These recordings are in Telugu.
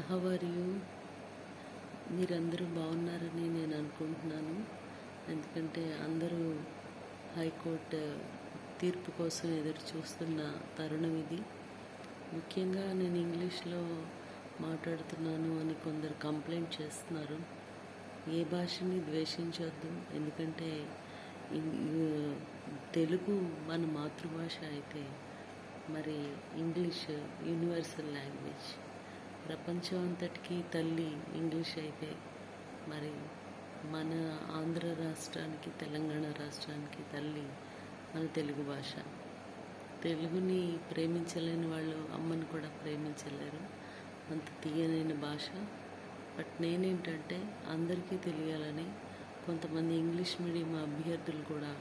How are you? మీరందరూ బాగున్నారని నేను అనుకుంటున్నాను. ఎందుకంటే అందరూ హైకోర్టు తీర్పు కోసం ఎదురు చూస్తున్న తరుణం ఇది. ముఖ్యంగా నేను ఇంగ్లీష్లో మాట్లాడుతున్నాను అని కొందరు కంప్లైంట్ చేస్తున్నారు. ఏ భాషని ద్వేషించొద్దు, ఎందుకంటే తెలుగు మన మాతృభాష అయితే మరి ఇంగ్లీష్ యూనివర్సల్ లాంగ్వేజ్. ప్రపంచం అంతటికీ తల్లి ఇంగ్లీష్ అయితే మరి మన ఆంధ్ర రాష్ట్రానికి, తెలంగాణ రాష్ట్రానికి తల్లి మన తెలుగు భాష. తెలుగుని ప్రేమించలేని వాళ్ళు అమ్మని కూడా ప్రేమించలేరు, అంత తీయనైన భాష. బట్ నేనేంటంటే అందరికీ తెలియాలని కొంతమంది ఇంగ్లీష్ మీడియం అభ్యర్థులు కూడా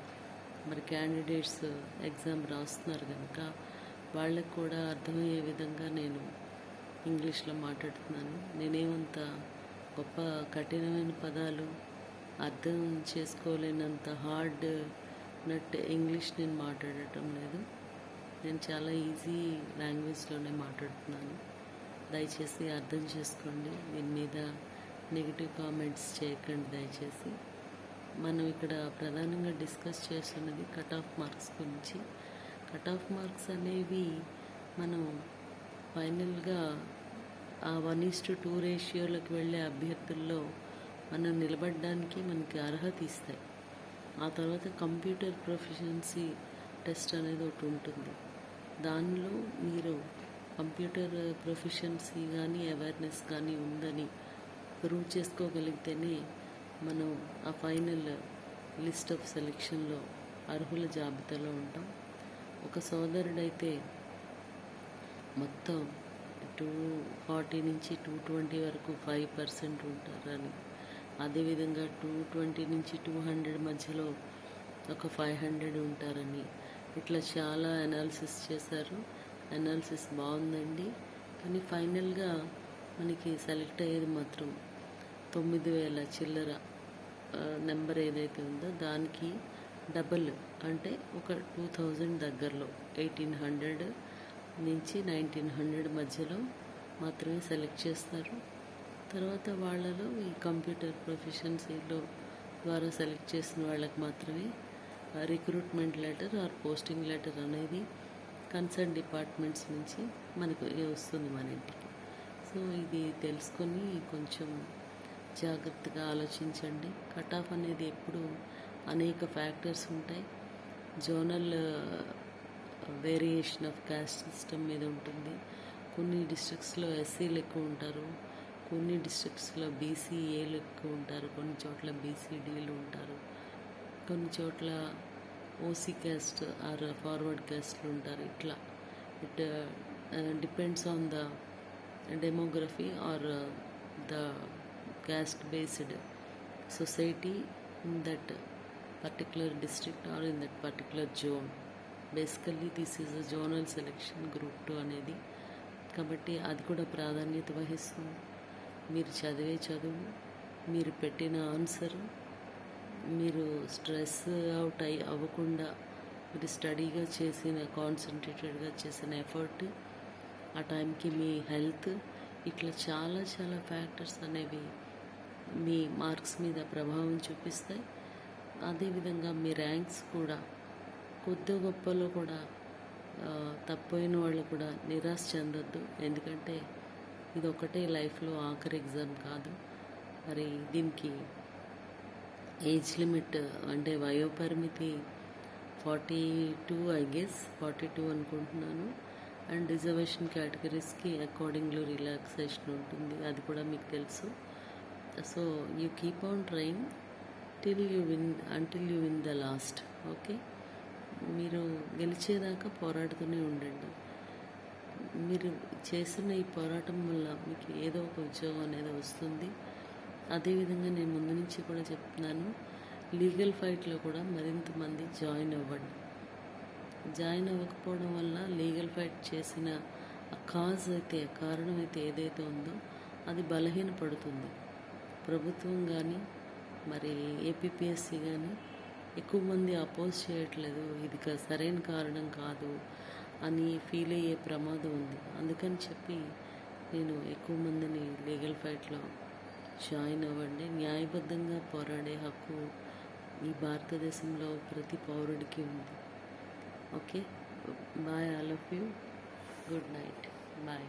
మరి క్యాండిడేట్స్ ఎగ్జామ్ రాస్తున్నారు కనుక వాళ్ళకు కూడా అర్థమయ్యే విధంగా నేను ఇంగ్లీష్లో మాట్లాడుతున్నాను. నేనేమంత గొప్ప కఠినమైన పదాలు అర్థం చేసుకోలేనంత హార్డ్ ఇంగ్లీష్ నేను మాట్లాడటం లేదు. నేను చాలా ఈజీ లాంగ్వేజ్లోనే మాట్లాడుతున్నాను. దయచేసి అర్థం చేసుకోండి. దీని మీద నెగిటివ్ కామెంట్స్ చేయకండి దయచేసి. మనం ఇక్కడ ప్రధానంగా డిస్కస్ చేస్తున్నది కట్ ఆఫ్ మార్క్స్ గురించి. కట్ ఆఫ్ మార్క్స్ అనేవి మనం ఫైనల్గా ఆ 1:2 రేషియోలోకి వెళ్ళే అభ్యర్థుల్లో మనం నిలబడడానికి మనకి అర్హత ఇస్తాయి. ఆ తర్వాత కంప్యూటర్ ప్రొఫిషియన్సీ టెస్ట్ అనేది ఒకటి ఉంటుంది. దానిలో మీరు కంప్యూటర్ ప్రొఫిషియన్సీ కానీ అవేర్నెస్ కానీ ఉందని ప్రూవ్ చేసుకోగలిగితేనే మనం ఆ ఫైనల్ లిస్ట్ ఆఫ్ సెలెక్షన్లో అర్హుల జాబితాలో ఉంటాం. ఒక సోదరుడైతే మొత్తం 240 నుంచి 220 వరకు 5% ఉంటారని, అదేవిధంగా 220 నుంచి 200 మధ్యలో ఒక 500 ఉంటారని, ఇట్లా చాలా అనాలిసిస్ చేశారు. అనాలిసిస్ బాగుందండి, కానీ ఫైనల్గా మనకి సెలెక్ట్ అయ్యేది మాత్రం 9,000 చిల్లర నెంబర్ ఏదైతే ఉందో దానికి డబల్, అంటే ఒక 2,000 దగ్గరలో 1,800 నుంచి 1,900 మధ్యలో మాత్రమే సెలెక్ట్ చేస్తారు. తర్వాత వాళ్ళలో ఈ కంప్యూటర్ ప్రొఫిషియన్సీలో ద్వారా సెలెక్ట్ చేసిన వాళ్ళకి మాత్రమే recruitment letter or posting letter అనేది కన్సర్న్ డిపార్ట్మెంట్స్ నుంచి మనకు వస్తుంది మన ఇంటికి. సో ఇది తెలుసుకొని కొంచెం జాగ్రత్తగా ఆలోచించండి. కట్ ఆఫ్ అనేది ఎప్పుడు అనేక ఫ్యాక్టర్స్ ఉంటాయి. Zonal variation of caste system మీద ఉంటుంది. కొన్ని డిస్ట్రిక్ట్స్లో ఎస్సీలు ఎక్కువ ఉంటారు, కొన్ని డిస్ట్రిక్ట్స్లో బీసీఏలు ఎక్కువ ఉంటారు, కొన్ని చోట్ల బీసీడీలు ఉంటారు, కొన్ని చోట్ల ఓసీ క్యాస్ట్ ఆర్ ఫార్వర్డ్ క్యాస్ట్లు ఉంటారు. ఇట్లా it depends on the demography or the caste based society in that particular district or in that particular zone. Basically this is a zonal selection group 2 అనేది. కాబట్టి అది కూడా ప్రాధాన్యత వహిస్తుంది. మీరు చదివే చదువు, మీరు పెట్టిన ఆన్సరు, మీరు స్ట్రెస్ అవుట్ అవ్వకుండా మీరు స్టడీగా చేసిన, కాన్సన్ట్రేటెడ్గా చేసిన ఎఫర్ట్, ఆ టైంకి మీ హెల్త్, ఇట్లా చాలా చాలా ఫ్యాక్టర్స్ అనేవి మీ మార్క్స్ మీద ప్రభావం చూపిస్తాయి. అదేవిధంగా మీ ర్యాంక్స్ కూడా కొద్ది గొప్పలో కూడా తప్పైన వాళ్ళు కూడా నిరాశ చెందొద్దు. ఎందుకంటే ఇది ఒకటే లైఫ్లో ఆఖరి ఎగ్జామ్ కాదు. మరి దీనికి ఏజ్ లిమిట్ అంటే వయోపరిమితి 42 ఐ గెస్ 42 అనుకుంటున్నాను. అండ్ రిజర్వేషన్ కేటగిరీస్కి అకార్డింగ్లీ రిలాక్సేషన్ ఉంటుంది, అది కూడా మీకు తెలుసు. So you keep on trying until you win the last. Okay, మీరు గెలిచేదాకా పోరాడుతూనే ఉండండి. మీరు చేసిన ఈ పోరాటం వల్ల మీకు ఏదో ఒక ఉద్యోగం అనేది వస్తుంది. అదేవిధంగా నేను ముందు నుంచి కూడా చెప్తున్నాను, లీగల్ ఫైట్లో కూడా మరింత మంది జాయిన్ అవ్వండి. జాయిన్ అవ్వకపోవడం వల్ల లీగల్ ఫైట్ చేసిన కారణం అయితే ఏదైతే ఉందో అది బలహీనపడుతుంది. ప్రభుత్వం కానీ మరి ఏపీపీఎస్సీ కానీ ఎక్కువ మంది అపోజ్ చేయట్లేదు, ఇది సరైన కారణం కాదు అని ఫీల్ అయ్యే ప్రమాదం ఉంది. అందుకని చెప్పి నేను ఎక్కువ మందిని లీగల్ ఫైట్లో జాయిన్ అవ్వండి. న్యాయబద్ధంగా పోరాడే హక్కు ఈ భారతదేశంలో ప్రతి పౌరుడికి ఉంది. Okay, bye all of you. Good night. Bye.